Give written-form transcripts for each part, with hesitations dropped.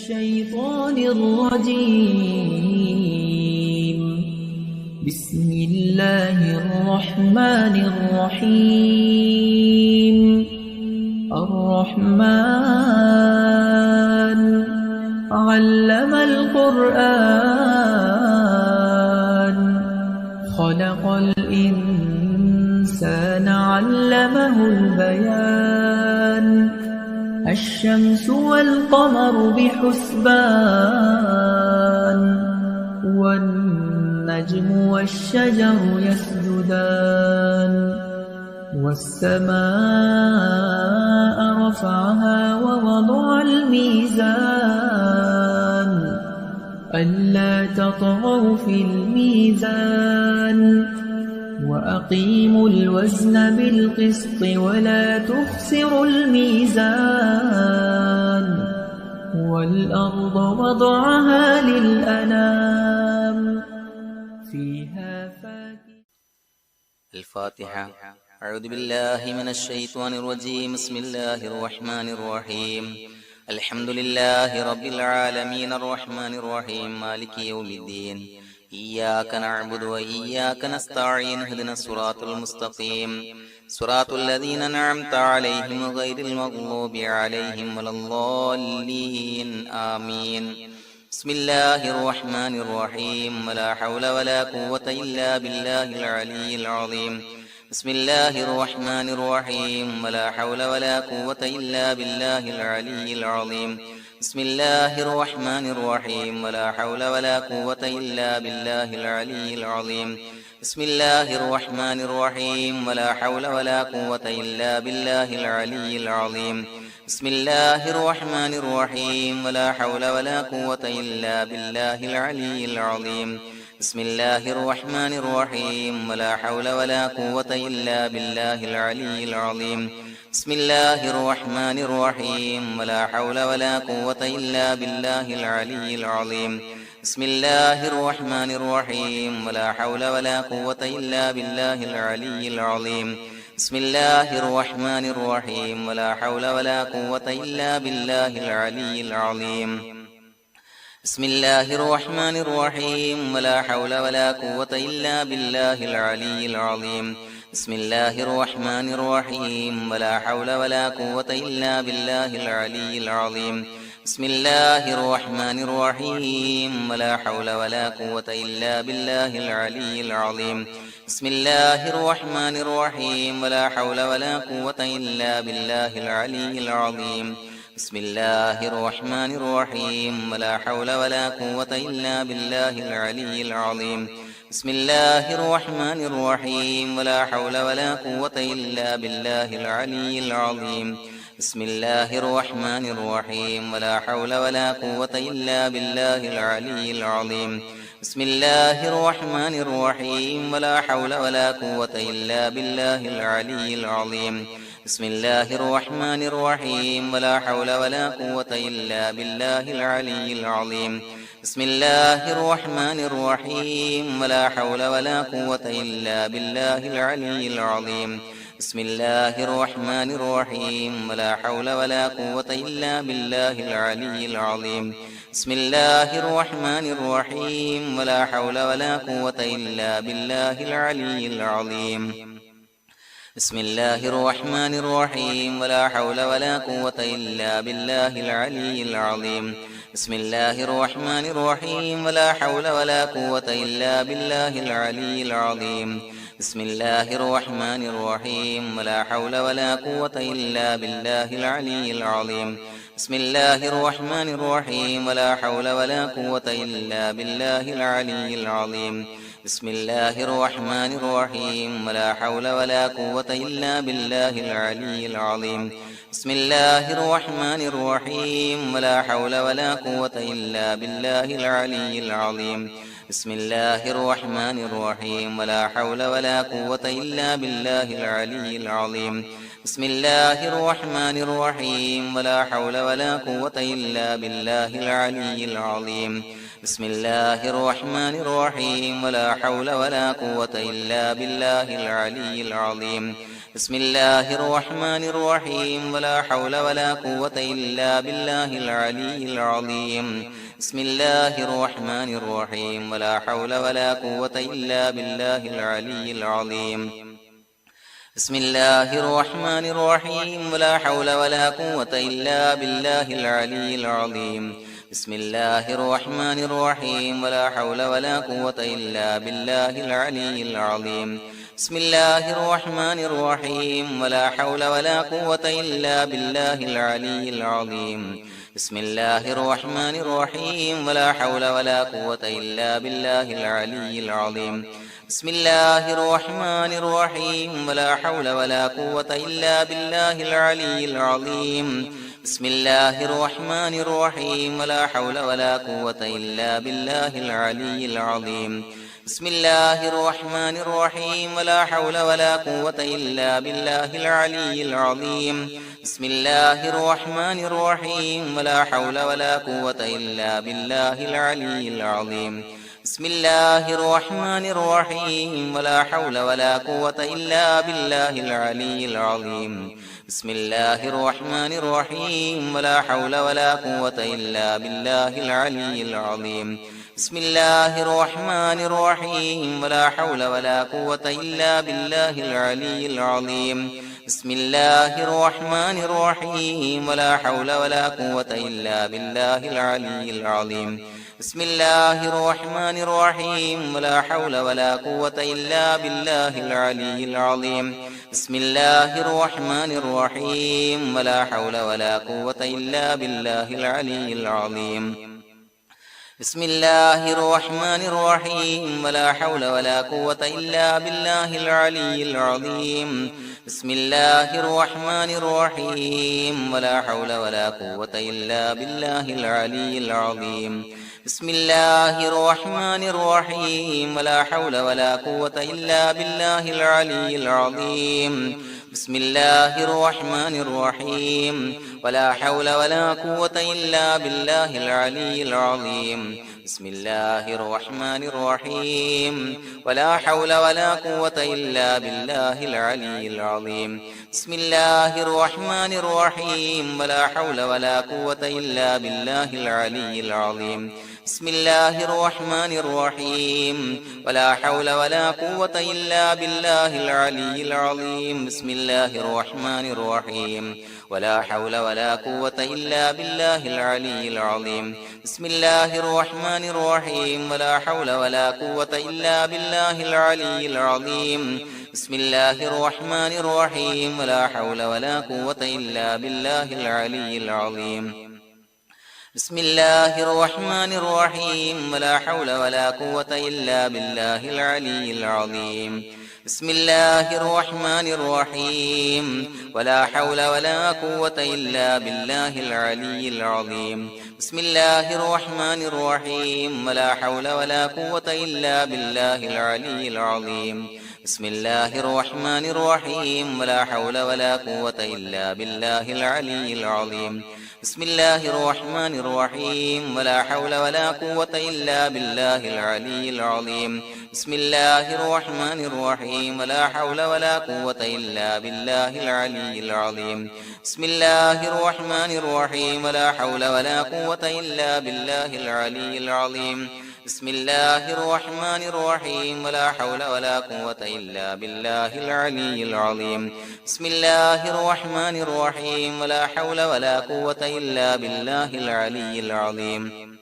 الشيطان الرجيم. بسم الله الرحمن الرحيم. الرحمن علم القرآن خلق الإنسان علمه البيان. الشمس والقمر بحسبان والنجم والشجر يسجدان. والسماء رفعها ووضع الميزان ألا تطغوا في الميزان وأقيموا الوزن بالقسط ولا تخسروا الميزان. والأرض وضعها للأنام فيها فاكهة. الفاتحة. أعوذ بالله من الشيطان الرجيم. بسم الله الرحمن الرحيم. الحمد لله رب العالمين الرحمن الرحيم مالك يوم الدين. إياك نعبد وإياك نستعين. اهدنا الصراط المستقيم صراط الذين أنعمت عليهم غير المغضوب عليهم ولا الضالين آمين. بسم الله الرحمن الرحيم. ولا حول ولا قوة إلا بالله العلي العظيم. بسم الله الرحمن الرحيم. ولا حول ولا قوة إلا بالله العلي العظيم. بسم الله الرحمن الرحيم. ولا حول ولا قوة إلا بالله العلي العظيم. بسم الله الرحمن الرحيم. ولا حول ولا قوة إلا بالله العلي العظيم. بسم الله الرحمن الرحيم. ولا حول ولا قوة إلا بالله العلي العظيم. بسم الله الرحمن الرحيم. ولا حول ولا قوة إلا بالله العلي العظيم. بسم الله الرحمن الرحيم. ولا حول ولا قوة إلا بالله العلي العظيم. بسم الله الرحمن الرحيم. ولا حول ولا قوة إلا بالله العلي العظيم. بسم الله الرحمن الرحيم. ولا حول ولا قوة إلا بالله العلي العظيم. بسم الله الرحمن الرحيم. ولا حول ولا قوة إلا بالله العلي العظيم. بسم الله الرحمن الرحيم. ولا حول ولا قوة إلا بالله العلي العظيم. بسم الله الرحمن الرحيم. ولا حول ولا قوة إلا بالله العلي العظيم. بسم الله الرحمن الرحيم. ولا حول ولا قوة إلا بالله العلي العظيم. بسم الله الرحمن الرحيم. ولا حول ولا قوة إلا بالله العلي العظيم. بسم الله الرحمن الرحيم. ولا حول ولا قوة إلا بالله العلي العظيم. بسم الله الرحمن الرحيم. ولا حول ولا قوة إلا بالله العلي العظيم. بسم الله الرحمن الرحيم. ولا حول ولا قوة إلا بالله العلي العظيم. بسم الله الرحمن الرحيم. ولا حول ولا قوة إلا بالله العلي العظيم. بسم الله الرحمن الرحيم. ولا حول ولا قوة إلا بالله العلي العظيم. بسم الله الرحمن الرحيم. ولا حول ولا قوة إلا بالله العلي العظيم. بسم الله الرحمن الرحيم. ولا حول ولا قوة إلا بالله العلي العظيم. بسم الله الرحمن الرحيم. ولا حول ولا قوة إلا بالله العلي العظيم. بسم الله الرحمن الرحيم. ولا حول ولا قوة إلا بالله العلي العظيم. بسم الله الرحمن الرحيم. ولا حول ولا قوة إلا بالله العلي العظيم. بسم الله الرحمن الرحيم. ولا حول ولا قوة إلا بالله العلي العظيم. بسم الله الرحمن الرحيم. ولا حول ولا قوة إلا بالله العلي العظيم. بسم الله الرحمن الرحيم. ولا حول ولا قوة إلا بالله العلي العظيم. بسم الله الرحمن الرحيم. ولا حول ولا قوة إلا بالله العلي العظيم. بسم الله الرحمن الرحيم. ولا حول ولا قوة إلا بالله العلي العظيم. بسم الله الرحمن الرحيم. ولا حول ولا قوة إلا بالله العلي العظيم. بسم الله الرحمن الرحيم ولا حول ولا قوة إلا بالله العلي العظيم بسم الله الرحمن الرحيم ولا حول ولا قوة إلا بالله العلي العظيم بسم الله الرحمن الرحيم ولا حول ولا قوة إلا بالله العلي العظيم بسم الله الرحمن الرحيم ولا حول ولا قوة إلا بالله العلي العظيم بسم الله الرحمن الرحيم ولا حول ولا قوة إلا بالله العلي العظيم بسم الله الرحمن الرحيم ولا حول ولا قوة إلا بالله العلي العظيم بسم الله الرحمن الرحيم ولا حول ولا قوة إلا بالله العلي العظيم بسم الله الرحمن الرحيم ولا حول ولا قوة إلا بالله العلي العظيم بسم الله الرحمن الرحيم ولا حول ولا قوة إلا بالله العلي العظيم بسم الله الرحمن الرحيم ولا حول ولا قوة إلا بالله العلي العظيم بسم الله الرحمن الرحيم ولا حول ولا قوة إلا بالله العلي العظيم بسم الله الرحمن الرحيم ولا حول ولا قوة إلا بالله العلي العظيم بسم الله الرحمن الرحيم ولا حول ولا قوة إلا بالله العلي العظيم بسم الله الرحمن الرحيم ولا حول ولا قوة إلا بالله العلي العظيم بسم الله الرحمن الرحيم ولا حول ولا قوة إلا بالله العلي العظيم بسم الله الرحمن الرحيم ولا حول ولا قوة إلا بالله العلي العظيم بسم الله الرحمن الرحيم ولا حول ولا قوة إلا بالله العلي العظيم بسم الله الرحمن الرحيم ولا حول ولا قوة إلا بالله العلي العظيم بسم الله الرحمن الرحيم ولا حول ولا قوة إلا بالله العلي العظيم بسم الله الرحمن الرحيم ولا حول ولا قوة إلا بالله العلي العظيم بسم الله الرحمن الرحيم ولا حول ولا قوة إلا بالله العلي العظيم بسم الله الرحمن الرحيم ولا حول ولا قوة إلا بالله العلي العظيم بسم الله الرحمن الرحيم ولا حول ولا قوة إلا بالله العلي العظيم بسم الله الرحمن الرحيم ولا حول ولا قوة إلا بالله العلي العظيم بسم الله الرحمن الرحيم ولا حول ولا قوة إلا بالله العلي العظيم بسم الله الرحمن الرحيم ولا حول ولا قوة إلا بالله العلي العظيم بسم الله الرحمن الرحيم ولا حول ولا قوة إلا بالله العلي العظيم بسم الله الرحمن الرحيم ولا حول ولا قوة إلا بالله العلي العظيم بسم الله الرحمن الرحيم ولا حول ولا قوة إلا بالله العلي العظيم بسم الله الرحمن الرحيم ولا حول ولا قوة إلا بالله العلي العظيم بسم الله الرحمن الرحيم ولا حول ولا قوة إلا بالله العلي العظيم بسم الله الرحمن الرحيم ولا حول ولا قوة إلا بالله العلي العظيم بسم الله الرحمن الرحيم ولا حول ولا قوة إلا بالله العلي العظيم بسم الله الرحمن الرحيم ولا حول ولا قوة إلا بالله العلي العظيم بسم الله الرحمن الرحيم ولا حول ولا قوة إلا بالله العلي العظيم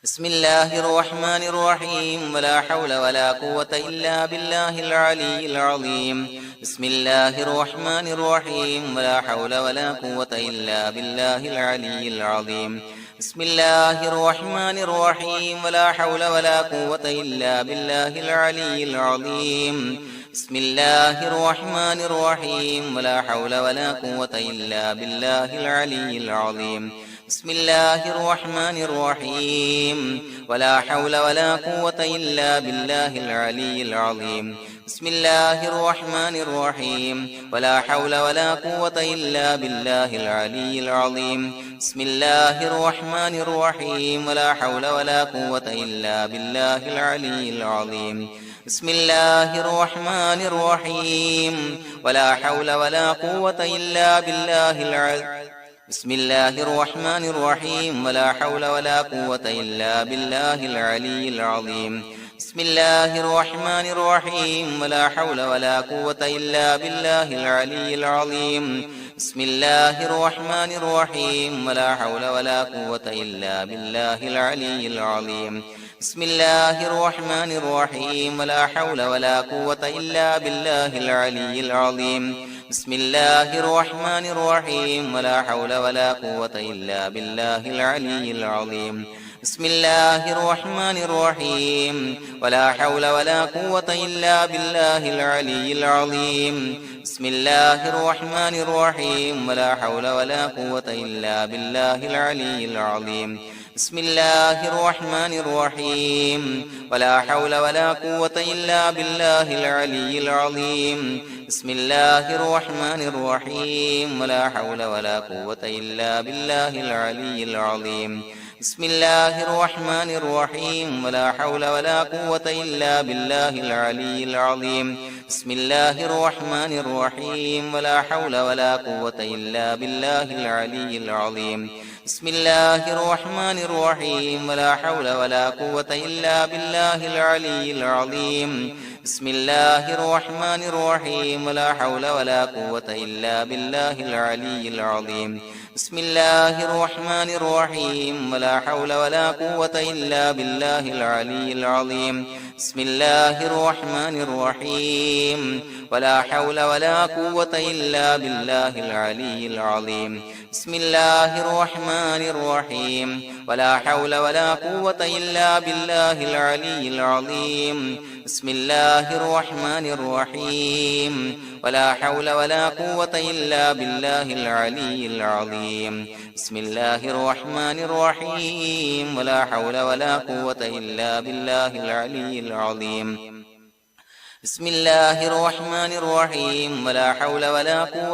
بسم الله الرحمن الرحيم ولا حول ولا قوة إلا بالله العلي العظيم بسم الله الرحمن الرحيم ولا حول ولا قوة إلا بالله العلي العظيم بسم الله الرحمن الرحيم ولا حول ولا قوة إلا بالله العلي العظيم بسم الله الرحمن الرحيم ولا حول ولا قوة إلا بالله العلي العظيم بسم الله الرحمن الرحيم ولا حول ولا قوة إلا بالله العلي العظيم بسم الله الرحمن الرحيم ولا حول ولا قوة إلا بالله العلي العظيم بسم الله الرحمن الرحيم ولا حول ولا قوة إلا بالله العلي العظيم بسم الله الرحمن الرحيم ولا حول ولا قوة إلا بالله العلي بسم الله الرحمن الرحيم ولا حول ولا قوة إلا بالله العلي العظيم بسم الله الرحمن الرحيم ولا حول ولا قوة إلا بالله العلي العظيم بسم الله الرحمن الرحيم ولا حول ولا قوة إلا بالله العلي العظيم بسم الله الرحمن الرحيم ولا حول ولا قوة إلا بالله العلي العظيم بسم الله الرحمن الرحيم ولا حول ولا قوة إلا بالله العلي العظيم بسم الله الرحمن الرحيم ولا حول ولا قوة إلا بالله العلي العظيم بسم الله الرحمن الرحيم ولا حول ولا قوة إلا بالله العلي العظيم بسم الله الرحمن الرحيم ولا حول ولا قوة إلا بالله العلي العظيم بسم الله الرحمن الرحيم ولا حول ولا قوة إلا بالله العلي العظيم بسم الله الرحمن الرحيم ولا حول ولا قوة إلا بالله العلي العظيم بسم الله الرحمن الرحيم ولا حول ولا قوة إلا بالله العلي العظيم بسم الله الرحمن الرحيم ولا حول ولا قوة إلا بالله العلي العظيم بسم الله الرحمن الرحيم ولا حول ولا قوة إلا بالله العلي العظيم بسم الله الرحمن الرحيم ولا حول ولا قوة إلا بالله العلي العظيم بسم الله الرحمن الرحيم ولا حول ولا قوة إلا بالله العلي العظيم بسم الله الرحمن الرحيم ولا حول ولا قوة إلا بالله العلي العظيم بسم الله الرحمن الرحيم ولا حول ولا قوة إلا بالله العلي العظيم بسم الله الرحمن الرحيم ولا حول ولا قوة إلا بالله العلي العظيم بسم الله الرحمن الرحيم ولا حول ولا قوة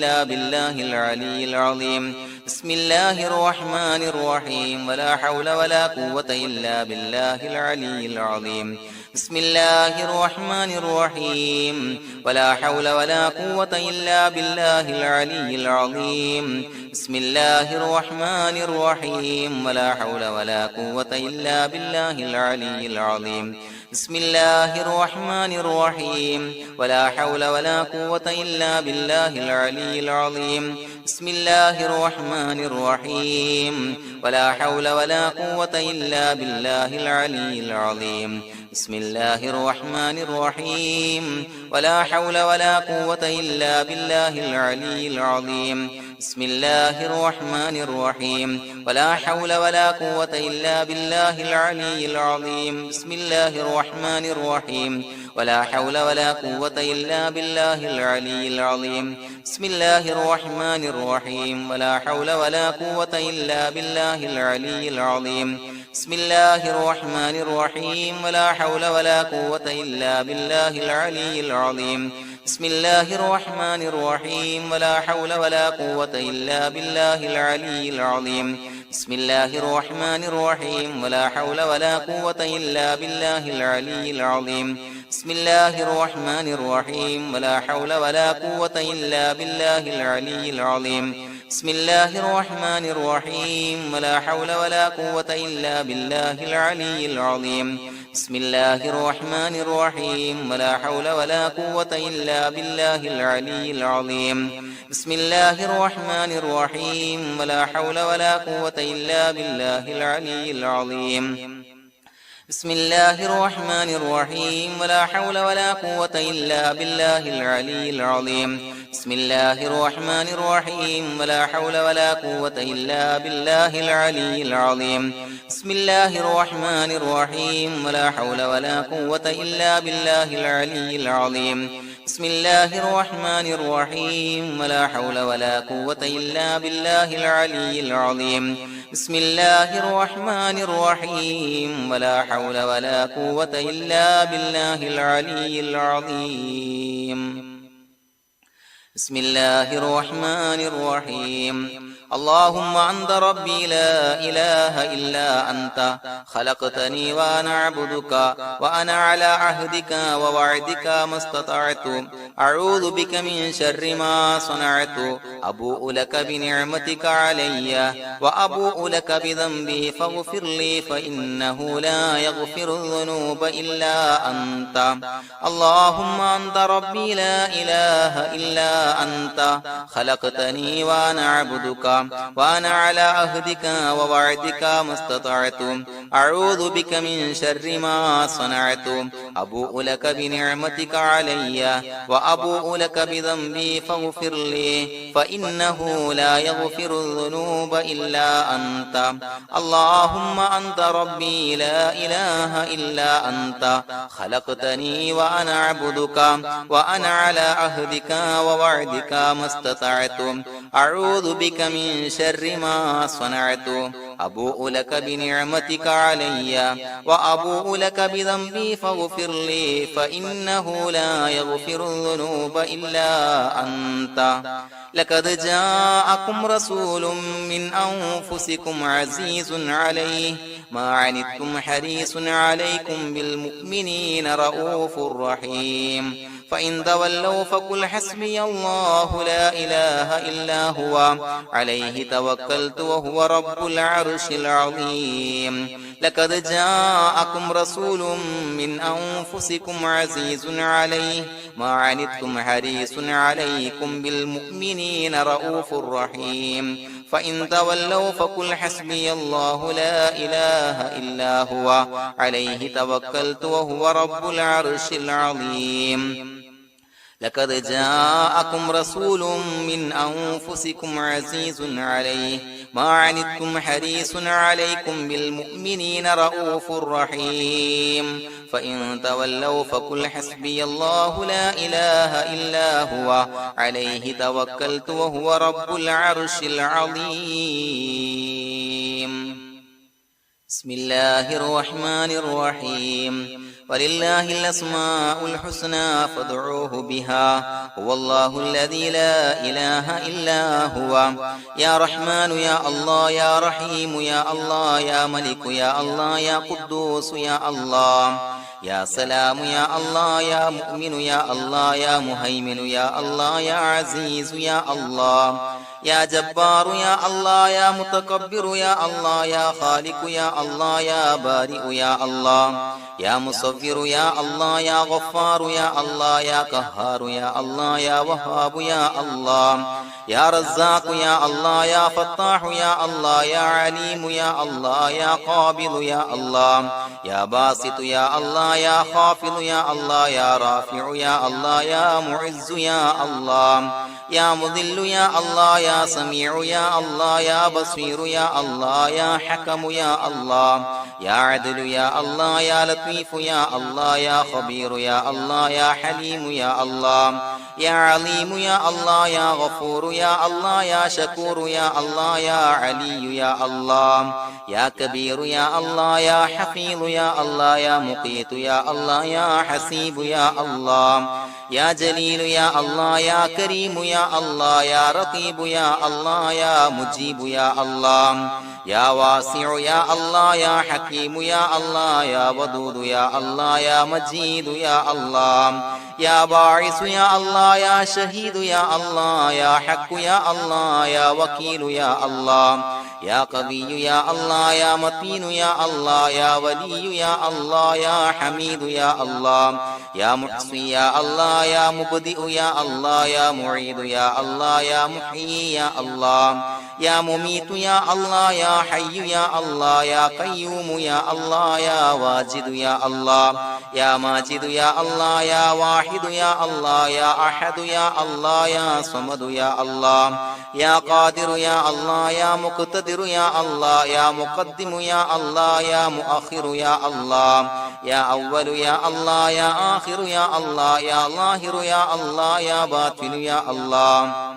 إلا بالله العلي العظيم بسم الله الرحمن الرحيم ولا حول ولا قوة إلا بالله العلي العظيم بسم الله الرحمن الرحيم ولا حول ولا قوة إلا بالله العلي العظيم بسم الله الرحمن الرحيم ولا حول ولا قوة إلا بالله العلي العظيم بسم الله الرحمن الرحيم ولا حول ولا قوة إلا بالله العلي العظيم بسم الله الرحمن الرحيم ولا حول ولا قوة إلا بالله العلي العظيم بسم الله الرحمن الرحيم ولا حول ولا قوة إلا بالله العلي العظيم بسم الله الرحمن الرحيم ولا حول ولا قوة إلا بالله العلي العظيم بسم الله الرحمن الرحيم ولا حول ولا قوة إلا بالله العلي العظيم بسم الله الرحمن الرحيم ولا حول ولا قوة إلا بالله العلي العظيم بسم الله الرحمن الرحيم ولا حول ولا قوة إلا بالله العلي العظيم بسم الله الرحمن الرحيم ولا حول ولا قوة إلا بالله العلي العظيم بسم الله الرحمن الرحيم ولا حول ولا قوة إلا بالله العلي العظيم بسم الله الرحمن الرحيم ولا حول ولا قوة إلا بالله العلي العظيم بسم الله الرحمن الرحيم ولا حول ولا قوة إلا بالله العلي العظيم بسم الله الرحمن الرحيم ولا حول ولا قوة إلا بالله العلي العظيم بسم الله الرحمن الرحيم ولا حول ولا قوة إلا بالله العلي العظيم بسم الله الرحمن الرحيم ولا حول ولا قوة إلا بالله العلي العظيم بسم الله الرحمن الرحيم ولا حول ولا قوة إلا بالله العلي العظيم بسم الله الرحمن الرحيم ولا حول ولا قوة إلا بالله العلي العظيم بسم الله الرحمن الرحيم ولا حول ولا قوة إلا بالله العلي العظيم بسم الله الرحمن الرحيم ولا حول ولا قوة إلا بالله العلي العظيم بسم الله الرحمن الرحيم اللهم أنت ربي لا إله إلا أنت خلقتني وأنا عبدك وأنا على عهدك ووعدك ما استطعت أعوذ بك من شر ما صنعت أبوء لك بنعمتك علي وأبوء لك بذنبي فاغفر لي فإنه لا يغفر الذنوب إلا أنت اللهم أنت ربي لا إله إلا أنت خلقتني وأنا عبدك وأنا على عهدك ووعدك ما استطعت أعوذ بك من شر ما صنعت أبوء لك بنعمتك علي وأبوء لك بذنبي فاغفر لي فإنه لا يغفر الذنوب إلا أنت اللهم أنت ربي لا إله إلا أنت خلقتني وأنا عبدك وأنا على عهدك ووعدك ما استطعت أعوذ بك من شر ما صنعت أبوء لك بنعمتك علي وأبوء لك بذنبي فاغفر لي فإنه لا يغفر الذنوب إلا أنت لقد جاءكم رسول من أنفسكم عزيز عليه ما عنتم حريص عليكم بالمؤمنين رؤوف رحيم فإن تولوا فقل حسبي الله لا إله إلا هو عليه توكلت وهو رب العرش العظيم لقد جاءكم رسول من أنفسكم عزيز عليه ما عنتم حريص عليكم بالمؤمنين رؤوف رحيم فإن تولوا فقل حسبي الله لا إله إلا هو عليه توكلت وهو رب العرش العظيم لقد جاءكم رسول من أنفسكم عزيز عليه ما عنتم حريص عليكم بالمؤمنين رؤوف رحيم فإن تولوا فقل حسبي الله لا إله إلا هو عليه توكلت وهو رب العرش العظيم بسم الله الرحمن الرحيم ولله الأسماء الحسنى فادعوه بها هو الله الذي لا إله إلا هو يا رحمن يا الله يا رحيم يا الله يا ملك يا الله يا قدوس يا الله يا سلام يا الله يا مؤمن يا الله يا مهيمن يا الله يا عزيز يا الله يا جبار يا الله يا متكبر يا الله يا خالق يا الله يا بارئ يا الله يا مصور يا الله يا غفار يا الله يا قهار يا الله يا وهاب يا الله يا رزاق يا الله يا فتاح يا الله يا عليم يا الله يا قابض يا الله يا باسط يا الله يا خافض يا الله يا رافع يا الله يا معز يا الله يا مذل يا الله يا سميع يا الله يا بصير يا الله يا حكم يا الله يا عدل يا الله يا لطيف يا الله يا خبير يا الله يا حليم يا الله يا عليم يا الله يا غفور يا الله يا شكور يا الله يا علي يا الله يا كبير يا الله يا حفيظ يا الله يا مقيت يا الله يا حسيب يا الله يا جليل يا الله يا كريم يا الله يا رقيب يا الله يا مجيب يا الله يا واسع يا الله يا حكيم يا الله يا ودود يا الله يا مجيد يا الله يا باعث يا الله يا شهيد يا الله يا حق يا الله يا وكيل يا الله يا قوي يا الله يا متين يا الله يا ولي يا الله يا حميد يا الله يا محصي يا الله يا مبدئ يا الله يا معيد يا الله يا محيي يا الله يا مميت يا الله يا حي يا الله يا قيوم يا الله يا واجد يا الله يا ماجد يا الله يا واحد يا الله يا أحد يا الله يا صمد يا الله يا قادر يا الله يا مقتدر يا الله يا مقدم يا الله يا مؤخر يا الله يا أول يا الله يا آخر يا الله يا ظاهر يا الله يا باطن يا الله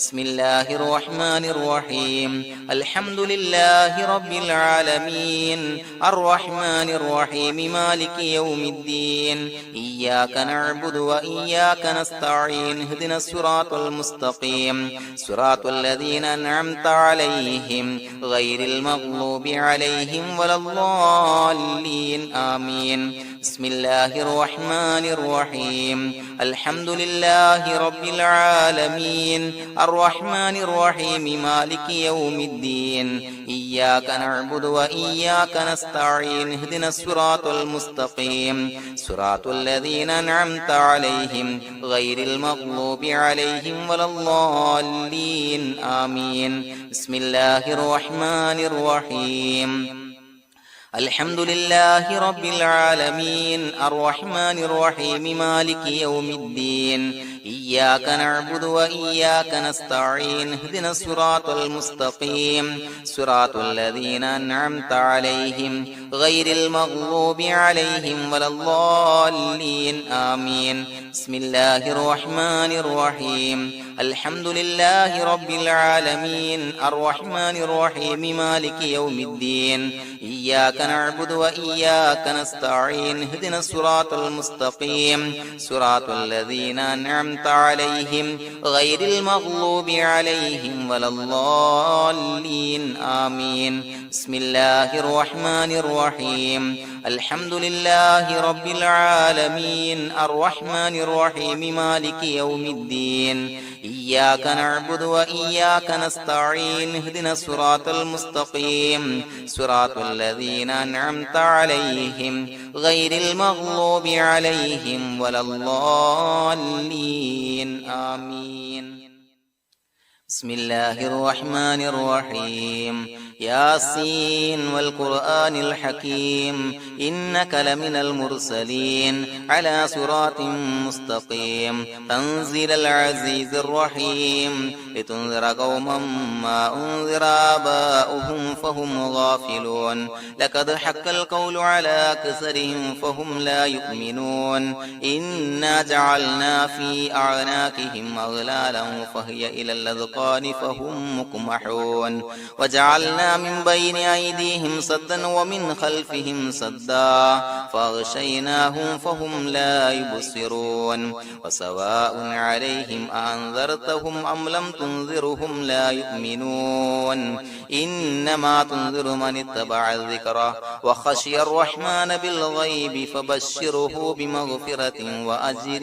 بسم الله الرحمن الرحيم الحمد لله رب العالمين الرحمن الرحيم مالك يوم الدين إياك نعبد وإياك نستعين اهدنا الصراط المستقيم صراط الذين أنعمت عليهم غير المغضوب عليهم ولا الضالين آمين بسم الله الرحمن الرحيم الحمد لله رب العالمين الرحمن الرحيم مالك يوم الدين إياك نعبد وإياك نستعين اهدنا الصراط المستقيم صراط الذين أنعمت عليهم غير المغضوب عليهم ولا الضالين آمين بسم الله الرحمن الرحيم الحمد لله رب العالمين الرحمن الرحيم مالك يوم الدين إياك نعبد وإياك نستعين اهدنا الصراط المستقيم صراط الذين أنعمت عليهم غير المغضوب عليهم ولا الضالين آمين بسم الله الرحمن الرحيم الحمد لله رب العالمين الرحمن الرحيم مالك يوم الدين إياك نعبد وإياك نستعين اهدنا الصراط المستقيم صراط الذين أنعمت عليهم غير المغضوب عليهم ولا الضالين آمين بسم الله الرحمن الرحيم الحمد لله رب العالمين الرحمن الرحيم مالك يوم الدين إياك نعبد وإياك نستعين اهدنا الصراط المستقيم صراط الذين أنعمت عليهم غير المغضوب عليهم ولا الضالين آمين بسم الله الرحمن الرحيم ياسين والقرآن الحكيم إنك لمن المرسلين على صراط مستقيم تنزيل العزيز الرحيم لتنذر قوما ما أنذر آباؤهم فهم غافلون لقد حق القول على أكثرهم فهم لا يؤمنون إنا جعلنا في أعناقهم أغلالا فهي إلى الأذقان فهم مقمحون وجعلنا من بين أيديهم سدا ومن خلفهم سدا فأغشيناهم فهم لا يبصرون وسواء عليهم أنذرتهم أم لم تنذرهم لا يؤمنون إنما تنذر من اتبع الذكر وخشي الرحمن بالغيب فبشره بمغفرة وأجر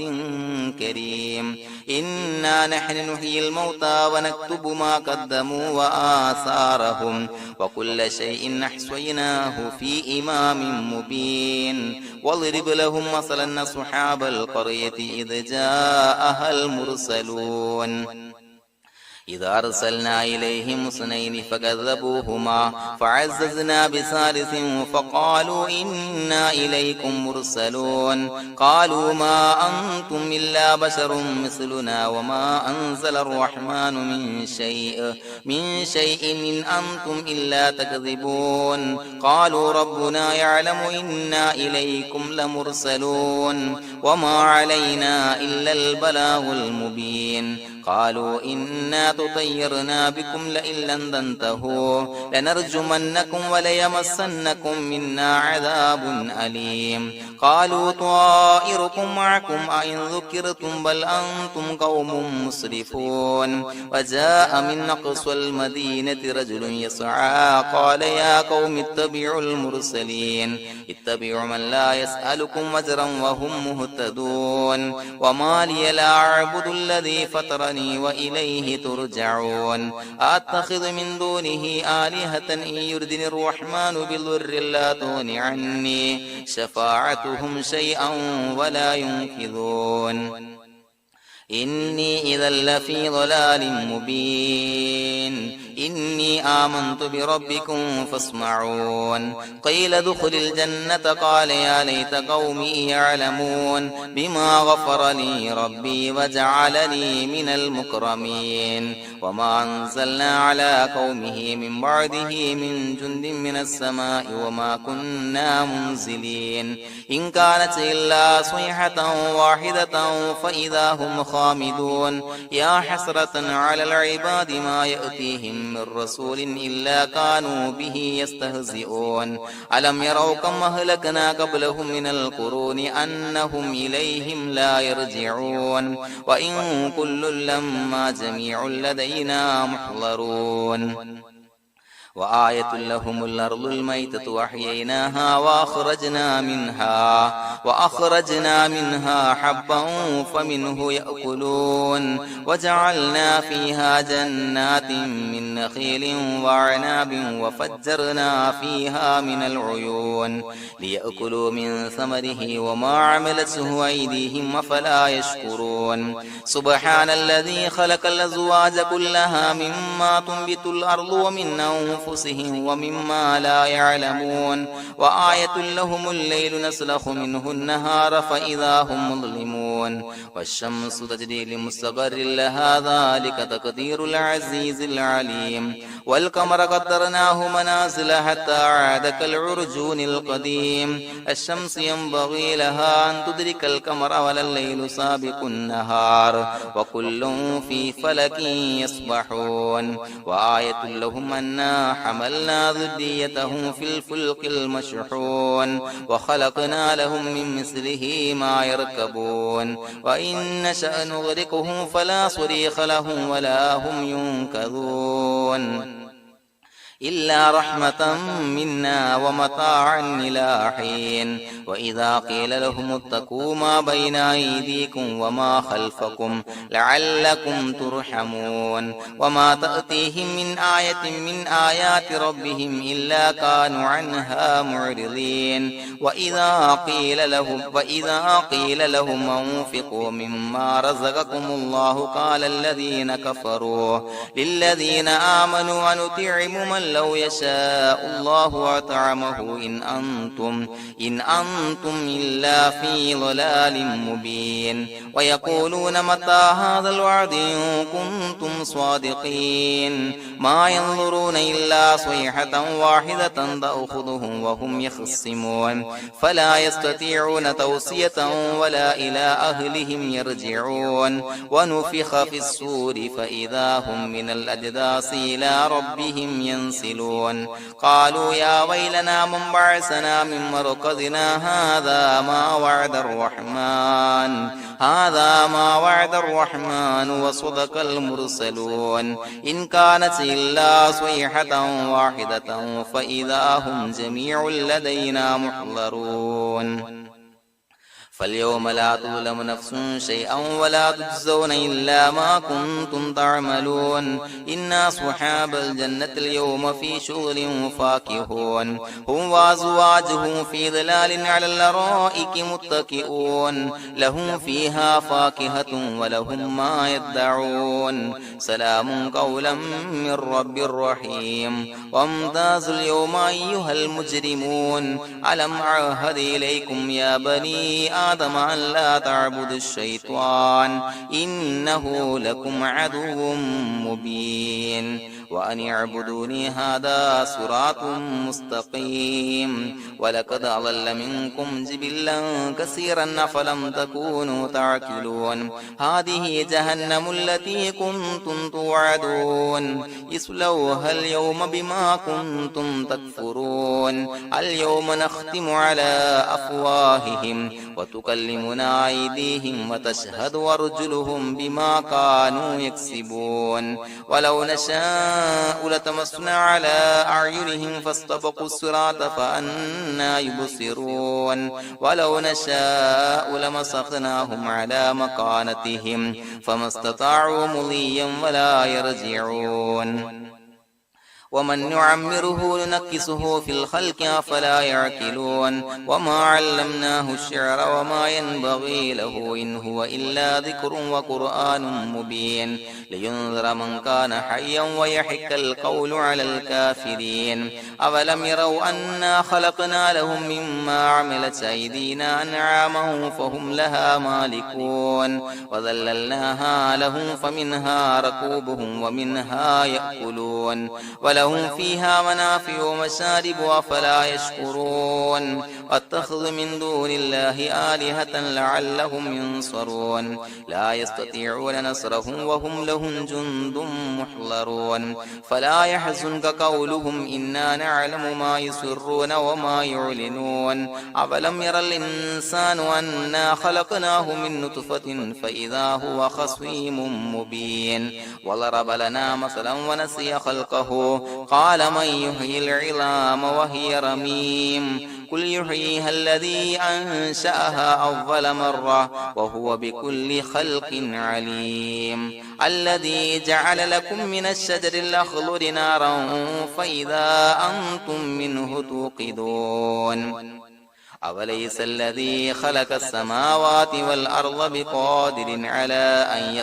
كريم إنا نحن نحيي الموتى ونكتب ما قدموا وآثارهم وكل شيء أحصيناه في إمام مبين واضرب لهم مثلا أصحاب القرية إذ جاءها المرسلون إذ أرسلنا إليهم اثنين فكذبوهما فعززنا بثالث فقالوا إنا إليكم مرسلون قالوا ما أنتم إلا بشر مثلنا وما أنزل الرحمن من شيء إن أنتم إلا تكذبون قالوا ربنا يعلم إنا إليكم لمرسلون وما علينا إلا البلاغ المبين قالوا إنا تطيرنا بكم لئن لم تنتهوا لنرجمنكم وليمسنكم منا عذاب أليم قالوا طائركم معكم أئن ذكرتم بل أنتم قوم مسرفون وجاء من أقصى المدينة رجل يسعى قال يا قوم اتبعوا المرسلين اتبعوا من لا يسألكم أجرا وهم مهتدون وما لي لا أعبد الذي فطرني وإليه ترجعون أتخذ من دونه آلهة إن يردني الرحمن بضر لا تغن عني شفاعتهم شيئا ولا ينقذون إني إذا لفي ضلال مبين إني آمنت بربكم فاسمعون قيل ادخل الجنة قال يا ليت قومي يعلمون بما غفر لي ربي وجعلني من المكرمين وما أنزلنا على قومه من بعده من جند من السماء وما كنا منزلين إن كانت إلا صيحة واحدة فإذا هم خامدون يا حسرة على العباد ما يأتيهم من رسول إلا كانوا به يستهزئون ألم يروا كم أهلكنا قبلهم من القرون أنهم إليهم لا يرجعون وإن كل لما جميع لدينا محضرون وآية لهم الأرض الميتة وأحييناها وأخرجنا منها حبا فمنه يأكلون وجعلنا فيها جنات من نخيل وأعناب وفجرنا فيها من العيون ليأكلوا من ثمره وما عملته أيديهم أفلا يشكرون سبحان الذي خلق الأزواج كلها مما تنبت الأرض ومن أنفسهم ومما لا يعلمون وآية لهم الليل نسلخ منه النهار فإذا هم مظلمون والشمس تجري لمستقر لها ذلك تقدير العزيز العليم والقمر قدرناه منازل حتى عاد كالعرجون القديم الشمس ينبغي لها أن تدرك القمر ولا الليل سابق النهار وكل في فلك يسبحون وآية لهم أنا حملنا ذريتهم في الفلك المشحون وخلقنا لهم من مثله ما يركبون وإن نشأ نغرقهم فلا صريخ لهم ولا هم ينقذون إلا رحمة منا ومتاعا إلى حين وإذا قيل لهم اتقوا ما بين أيديكم وما خلفكم لعلكم ترحمون وما تأتيهم من آية من آيات ربهم إلا كانوا عنها معرضين وإذا قيل لهم أنفقوا مما رزقكم الله قال الذين كفروا للذين آمنوا ونطعم من لو يشاء الله أطعمه إن أنتم إلا في ضلال مبين ويقولون متى هذا الوعد إن كنتم صادقين ما ينظرون إلا صيحة واحدة تأخذهم وهم يخصمون فلا يستطيعون توصية ولا إلى أهلهم يرجعون ونفخ في الصور فإذا هم من الأجداث إلى ربهم ينسلون قالوا يا ويلنا من بعثنا من مرقدنا هذا ما وعد الرحمن وصدق المرسلون إن كانت إلا صيحة واحدة فإذا هم جميع لدينا محضرون فاليوم لا تظلم نفس شيئا ولا تجزون إلا ما كنتم تعملون إن أصحاب الجنة اليوم في شغل فاكهون هم وأزواجهم في ظلال على الأرائك متكئون لهم فيها فاكهة ولهم ما يدعون سلام قولا من رب رحيم وامتازوا اليوم أيها المجرمون ألم أعهد إليكم يا بني آدم أن لا تعبدوا الشيطان إنه لكم عدو مبين وأن اعبدوني هذا صراط مستقيم ولقد أضل منكم جبلا كثيرا أفلم تكونوا تعقلون هذه جهنم التي كنتم توعدون اصلوها اليوم بما كنتم تكفرون اليوم نختم على أفواههم وتكلمنا أيديهم وتشهد أرجلهم بما كانوا يكسبون ولو نشاء لتمسنا على أعينهم فاستبقوا الصراط فأنى يبصرون ولو نشاء لمسخناهم على مكانتهم فما استطاعوا مضيا ولا يرجعون ومن نعمره ننكسه في الخلق أفلا يعقلون وما علمناه الشعر وما ينبغي له إن هو إلا ذكر وقرآن مبين لينذر من كان حيا ويحق القول على الكافرين أولم يروا أنا خلقنا لهم مما عملت أيدينا أنعاما فهم لها مالكون وذللناها لهم فمنها ركوبهم ومنها يأكلون ولهم فيها منافع ومشارب أفلا يشكرون واتخذ من دون الله آلهة لعلهم ينصرون لا يستطيعون نصرهم وهم لهم جند محضرون فلا يحزنك قولهم إنا نعلم ما يسرون وما يعلنون أولم ير الإنسان أنا خلقناه من نطفة فإذا هو خصيم مبين وضرب لنا مثلا ونسي خلقه قال من يحيي العظام وهي رميم قل يحييها الذي أنشأها أول مرة وهو بكل خلق عليم الذي جعل لكم من الشجر الأخضر نارا فإذا أنتم منه توقدون أوليس الذي خلق السماوات والأرض بقادر على أن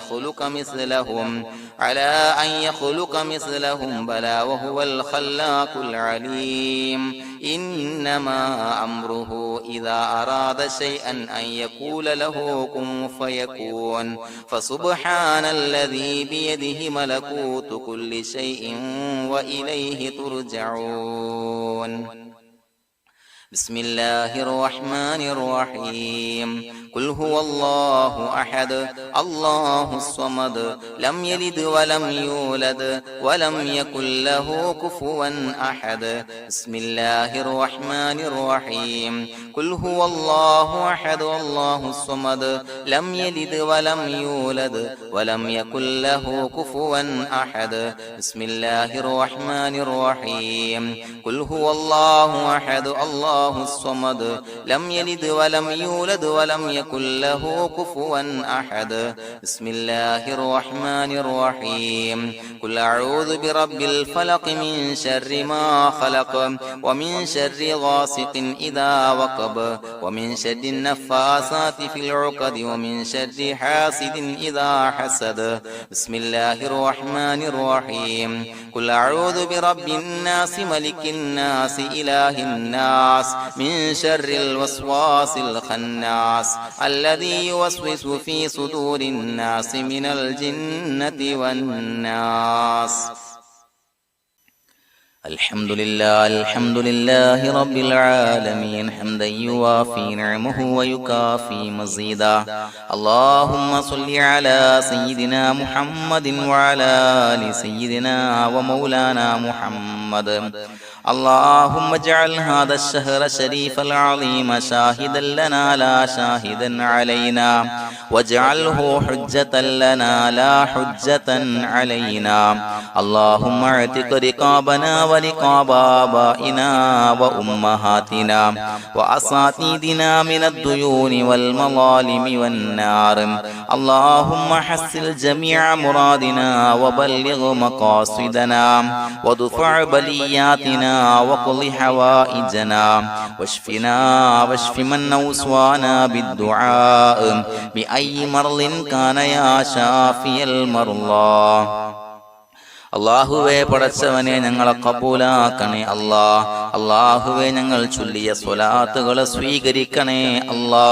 يخلق مثلهم بلى وهو الخلاق العليم إنما أمره إذا أراد شيئا أن يقول له كن فيكون فسبحان الذي بيده ملكوت كل شيء وإليه ترجعون بسم الله الرحمن الرحيم قل هو الله أحد الله الصمد لم يلد ولم يولد ولم يكن له كفوا أحد بسم الله الرحمن الرحيم قل هو الله أحد الله الصمد لم يلد ولم يولد ولم يكن له كفوا أحد بسم الله الرحمن الرحيم قل هو الله أحد الله الصمد لم يلد ولم يولد ولم يكن له كفوا أحد بسم الله الرحمن الرحيم قل أعوذ برب الفلق من شر ما خلق ومن شر غاسق إذا وقب ومن شر النفاثات في العقد ومن شر حاسد إذا حسد بسم الله الرحمن الرحيم قل أعوذ برب الناس ملك الناس إله الناس من شر الوسواس الخناس الذي يوسوس في صدور الناس من الجنة والناس الحمد لله رب العالمين حمدا يوافي نعمه ويكافي مزيدا اللهم صل على سيدنا محمد وعلى آل سيدنا ومولانا محمد اللهم اجعل هذا الشهر الشريف العظيم شاهدا لنا لا شاهدا علينا واجعله حجة لنا لا حجة علينا اللهم اعتق رقابنا ورقاب آبائنا وأمهاتنا وأساتذتنا من الديون والمظالم والنار اللهم حسن جميع مرادنا وبلغ مقاصدنا وادفع بلياتنا وقض حوائجنا واشفنا واشف من أوصانا بالدعاء بأي مرض كان يا شافي المرضى അള്ളാഹുവേ പടച്ചവനെ ഞങ്ങളെ കബൂലാക്കണേ അല്ലാ. അള്ളാഹുവേ ഞങ്ങൾ ചൊല്ലിയ സ്വലാത്തുകളെ സ്വീകരിക്കണേ അല്ലാ.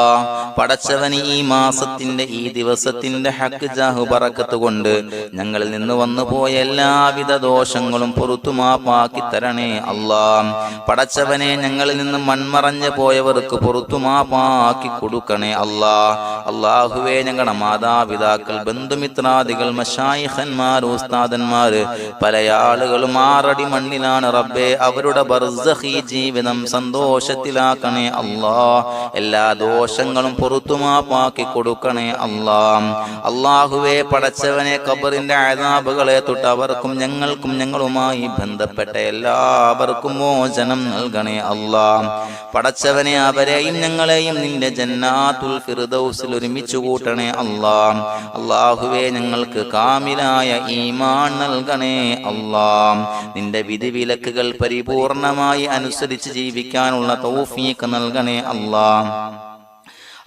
പടച്ചവന് ഈ മാസത്തിന്റെ ഈ ദിവസത്തിന്റെ ഹക്ക് ജാഹു ബറക്കത്ത് കൊണ്ട് ഞങ്ങളിൽ നിന്ന് വന്നുപോയ എല്ലാവിധ ദോഷങ്ങളും പുറത്തു മാപ്പാക്കി തരണേ അല്ലാ. പടച്ചവനെ ഞങ്ങളിൽ നിന്ന് മൺമറഞ്ഞു പോയവർക്ക് പുറത്തു മാപ്പാക്കി കൊടുക്കണേ അല്ലാ. അള്ളാഹുവേ ഞങ്ങളുടെ മാതാപിതാക്കൾ ബന്ധുമിത്രാദികൾ മശായിഖന്മാർ ഉസ്താദന്മാർ പല ആളുകളും ആറടി മണ്ണിലാണ് റബ്ബേ. അവരുടെ ബർസഖി ജീവിതം സന്തോഷത്തിലാക്കണേ അല്ലാ. എല്ലാ ദോഷങ്ങളും പൊറുത്തുമാപ്പാക്കി കൊടുക്കണേ അല്ലാ. അല്ലാഹുവേ പടച്ചവനെ ഖബറിന്റെ അദാബുകളെ തൊട്ട് അവർക്കും ഞങ്ങൾക്കും ഞങ്ങളുമായി ബന്ധപ്പെട്ട എല്ലാവർക്കും മോചനം നൽകണേ അല്ലാ. പടച്ചവനെ അവരെയും ഞങ്ങളെയും നിന്റെ ജന്നാത്തുൽ ഫിർദൗസിൽ ഒരുമിച്ച് കൂട്ടണേ അല്ലാ. അല്ലാഹുവേ ഞങ്ങൾക്ക് കാമിലായ ഈമാൻ നൽകണേ അല്ലാ. നിന്റെ വിധിവിലക്കുകൾ പരിപൂർണമായി അനുസരിച്ച് ജീവിക്കാനുള്ള തൗഫീഖ് നൽകണേ അല്ലാ.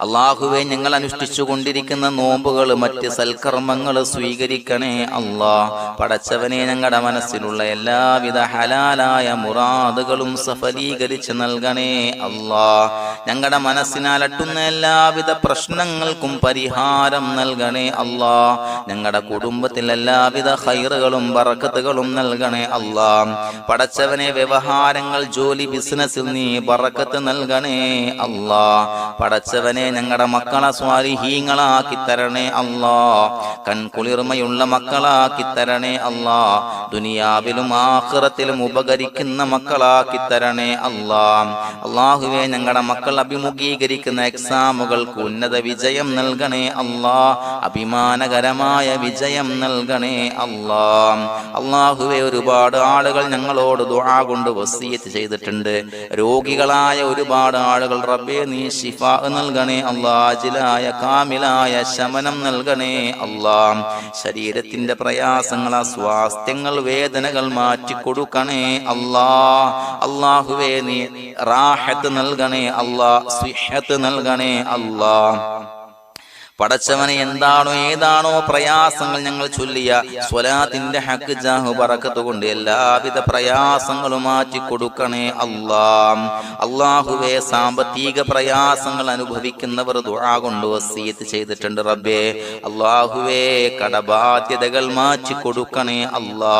അള്ളാഹുവെ ഞങ്ങൾ അനുഷ്ഠിച്ചു കൊണ്ടിരിക്കുന്ന നോമ്പുകൾ മറ്റ് സൽക്കർമ്മങ്ങൾ സ്വീകരിക്കണേ അല്ലാ. പടച്ചവനെ ഞങ്ങളുടെ മനസ്സിലുള്ള എല്ലാവിധ ഹലാലായ മുറാദുകളും സഫലീകരിച്ച് നൽകണേ അല്ലാ. ഞങ്ങളുടെ മനസ്സിനാലട്ടുന്ന എല്ലാവിധ പ്രശ്നങ്ങൾക്കും പരിഹാരം നൽകണേ അല്ലാ. ഞങ്ങളുടെ കുടുംബത്തിൽ എല്ലാവിധ ഖൈറുകളും ബറക്കത്തുകളും നൽകണേ അല്ലാ. പടച്ചവനെ വ്യവഹാരങ്ങൾ ജോലി ബിസിനസ്സിൽ നീ ബറക്കത്ത് നൽകണേ അല്ലാ. പടച്ചവനെ ഞങ്ങളുടെ മക്കളെ സ്വാലിഹീങ്ങളാക്കി തരണേ അല്ലാ. കൺകുളിർമയുള്ള മക്കളാക്കി തരണേ അല്ലാ. ദുനിയാവിലും ആഖിറത്തിലും ഉപകരിക്കുന്ന മക്കളാക്കി തരണേ അല്ലാ. അല്ലാഹുവേ ഞങ്ങളുടെ മക്കൾ അഭിമുഖീകരിക്കുന്ന എക്സാമുകൾക്ക് ഉന്നത വിജയം നൽകണേ അല്ലാ. അഭിമാനകരമായ വിജയം നൽകണേ അല്ലാ. അല്ലാഹുവേ ഒരുപാട് ആളുകൾ ഞങ്ങളോട് ദുആ കൊണ്ട് വസിയത്ത് ചെയ്തിട്ടുണ്ട്. രോഗികളായ ഒരുപാട് ആളുകൾ റബ്ബേ നീ ശിഫാ നൽകണേ അല്ലാ. അജിലായ കാമിലായ ശമനം നൽകണേ അല്ലാ. ശരീരത്തിന്റെ പ്രയാസങ്ങൾ അസ്വാസ്ഥ്യങ്ങൾ വേദനകൾ മാറ്റിക്കൊടുക്കണേ അല്ലാ. അല്ലാഹുവേ നീ റാഹത്ത് നൽകണേ അല്ലാ. സിഹത്ത് നൽകണേ അല്ലാ. പടച്ചവനെ എന്താണോ ഏതാണോ പ്രയാസങ്ങൾ ഞങ്ങൾ ചൊല്ലിയ സ്വലാത്തിന്റെ ഹക്ക് ജാഹു ബറക്കത്ത് കൊണ്ട് എല്ലാവിധ പ്രയാസങ്ങളും മാറ്റി കൊടുക്കണേ അല്ലാ. അല്ലാഹുവേ സാമ്പത്തിക പ്രയാസങ്ങൾ അനുഭവിക്കുന്നവർ ദുആ കൊണ്ട് വസിയത്ത് ചെയ്തിട്ടുണ്ട് റബ്ബേ. അല്ലാഹുവേ കടബാധ്യതകൾ മാറ്റി കൊടുക്കണേ അല്ലാ.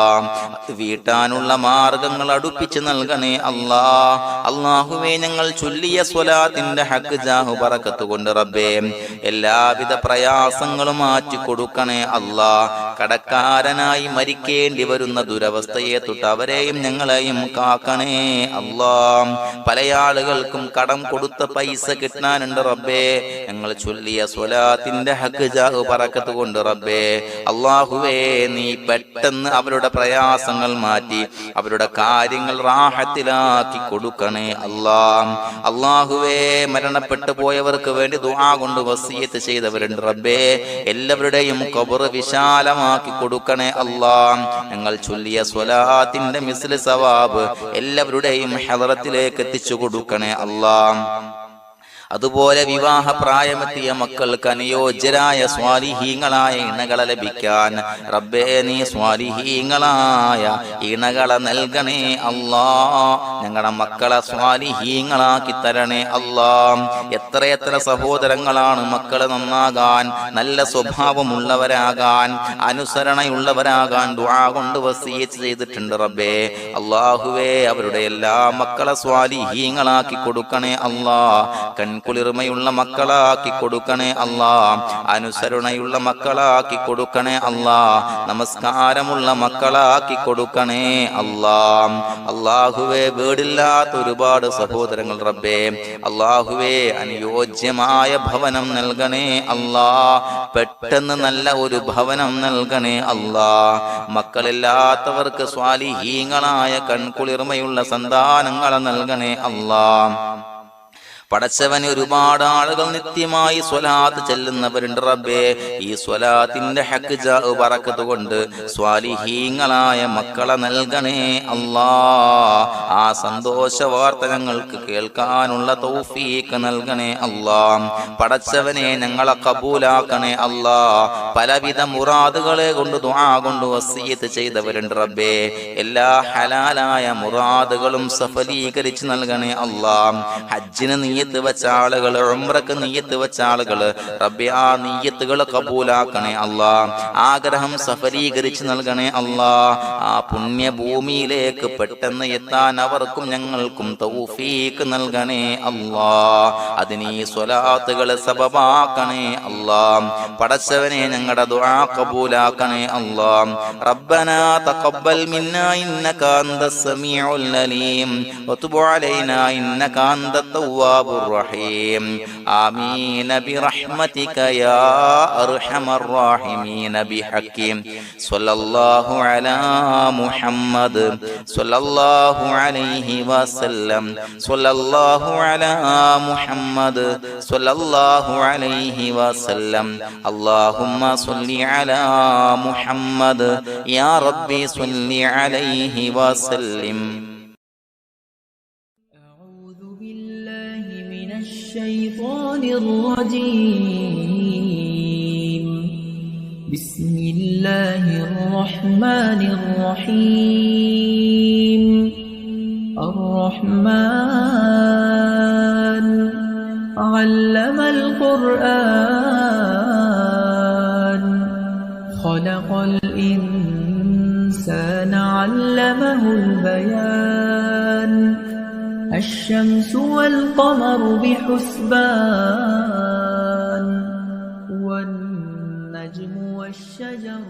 വീട്ടാനുള്ള മാർഗങ്ങൾ അടുപ്പിച്ച് നൽകണേ അല്ലാ. അല്ലാഹുവേ ഞങ്ങൾ ചൊല്ലിയ സ്വലാത്തിന്റെ ഹക്ക് ജാഹു ബറക്കത്ത് കൊണ്ട് റബ്ബേ എല്ലാവിധ പ്രയാസങ്ങളും മാറ്റി കൊടുക്കണേ അല്ലാ. കടക്കാരനായി മരിക്കേണ്ടി വരുന്ന ദുരവസ്ഥയെ തൊട്ട് അവരെയും ഞങ്ങളെയും കാക്കണേ അല്ലാ. പല ആളുകൾക്കും കടം കൊടുത്ത പൈസ കിട്ടാനുണ്ട് റബ്ബേ. ഞങ്ങൾ ചൊല്ലിയ സ്വലാത്തിന്റെ ഹക്ക് ജാഹു ബറക്കത്ത് കൊണ്ട് റബ്ബേ അല്ലാഹുവേ നീ പെട്ടെന്ന് അവരുടെ പ്രയാസങ്ങൾ മാറ്റി അവരുടെ കാര്യങ്ങൾ റാഹത്തിലാക്കി കൊടുക്കണേ അല്ലാ. അല്ലാഹുവേ മരണപ്പെട്ടു പോയവർക്ക് വേണ്ടി ദുആ കൊണ്ട് വസിയത്ത് ചെയ്തവർ റബ്ബേ എല്ലാവരുടെയും ഖബർ വിശാലമാക്കി കൊടുക്കണേ അല്ലാ. ഞങ്ങൾ ചൊല്ലിയ സ്വലാത്തിന്റെ മിസ്ല് സവാബ് എല്ലാവരുടെയും ഹദറത്തിലേക്ക് എത്തിച്ചു കൊടുക്കണേ അല്ലാ. അതുപോലെ വിവാഹ പ്രായമെത്തിയ മക്കൾക്ക് അനുയോജ്യരായ സ്വാലിഹീങ്ങളായ ഇണകളെ ലഭിക്കാൻ റബ്ബേ നീ സ്വാലിഹീങ്ങളായ ഇണകളെ നൽകണേ അല്ലാ. ഞങ്ങളുടെ മക്കളെ സ്വാലിഹീങ്ങളാക്കി തരണേ അല്ലാ. എത്രയെത്ര സഹോദരങ്ങളാണ് മക്കള് നന്നാകാൻ നല്ല സ്വഭാവമുള്ളവരാകാൻ അനുസരണയുള്ളവരാകാൻ ദുആ കൊണ്ട് വസിയത്ത് ചെയ്തിട്ടുണ്ട് റബ്ബേ. അല്ലാഹുവേ അവരുടെ എല്ലാ മക്കളെ സ്വാലിഹീങ്ങളാക്കി കൊടുക്കണേ അല്ലാ. കുളിർമയുള്ള മക്കളാക്കി കൊടുക്കണേ അല്ലാ. അനുസരണയുള്ള മക്കളാക്കി കൊടുക്കണേ അല്ലാ. നമസ്കാരമുള്ള മക്കളാക്കി കൊടുക്കണേ അല്ലാ. അല്ലാഹുവേ വീടില്ലാത്ത ഒരുപാട് സഹോദരങ്ങൾ റബ്ബേ അല്ലാഹുവേ അനുയോജ്യമായ ഭവനം നൽകണേ അല്ലാ. പെട്ടെന്ന് നല്ല ഒരു ഭവനം നൽകണേ അല്ലാ. മക്കളില്ലാത്തവർക്ക് സ്വാലിഹീങ്ങളായ കൺകുളിർമയുള്ള സന്താനങ്ങളെ നൽകണേ അല്ലാ. പടച്ചവന് ഒരുപാട് ആളുകൾ നിത്യമായി സ്വലാത്ത് ചെല്ലുന്നവരുണ്ട് റബ്ബേ. ഈ സ്വലാത്തിന്റെ ഹക്ക് ജാഹു ബറക്കത്ത് കൊണ്ട് സ്വാലിഹീങ്ങളായ മക്കളെ നൽകണേ അല്ലാ. ആ സന്തോഷ വാർത്ത ഞങ്ങൾക്ക് കേൾക്കാനുള്ള തൗഫീഖ് നൽകണേ അല്ലാ. പടച്ചവനെ ഞങ്ങളെ കബൂലാക്കണേ അല്ലാ. പലവിധ മുറാദുകളെ കൊണ്ട് ദുആ കൊണ്ട് വസിയത്ത് ചെയ്തവരുണ്ട് റബ്ബേ. എല്ലാ ഹലാലായ മുറാദുകളും സഫലീകരിച്ച് നൽകണേ അല്ലാ. ഹജ്ജിന് നീയത്ത് വെച്ച ആളുകൾ, ഉംറക്ക് നീയത്ത് വെച്ച ആളുകൾ റബ്ബേ ആ നീയത്തുകൾ കബൂലാക്കണേ അല്ലാ. ആഗ്രഹം സഫലീകരിച്ച് നൽകണേ അല്ലാ. ആ പുണ്യഭൂമിയിലേക്ക് പെട്ടെന്ന് എത്താൻ അവർക്കും ഞങ്ങൾക്കും തൗഫീഖ് നൽകണേ അല്ലാ. അതിന് ഈ സ്വലാത്തുകൾ സബബാക്കണേ അല്ലാ. പടച്ചവനെ ഞങ്ങളുടെ ദുആ കബൂലാക്കണേ അല്ലാ. റബ്ബനാ തഖബ്ബൽ മിന്നാ ഇന്നക അന്തസ് സമീഉൽ അലീം വതുബ് അലൈനാ ഇന്നക അന്തത് തവ്വാബുർ الرحيم آمين برحمتك يا أرحم الراحمين بحق صلى الله على محمد صلى الله عليه وسلم صلى الله على محمد صلى الله عليه وسلم اللهم صل على محمد يا ربي صل عليه وسلم. أعوذ بالله من الشيطان الرجيم. بسم الله الرحمن الرحيم. الرحمن علم القرآن خلق الإنسان علمه البيان الشمس والقمر بحسبان والنجم والشجر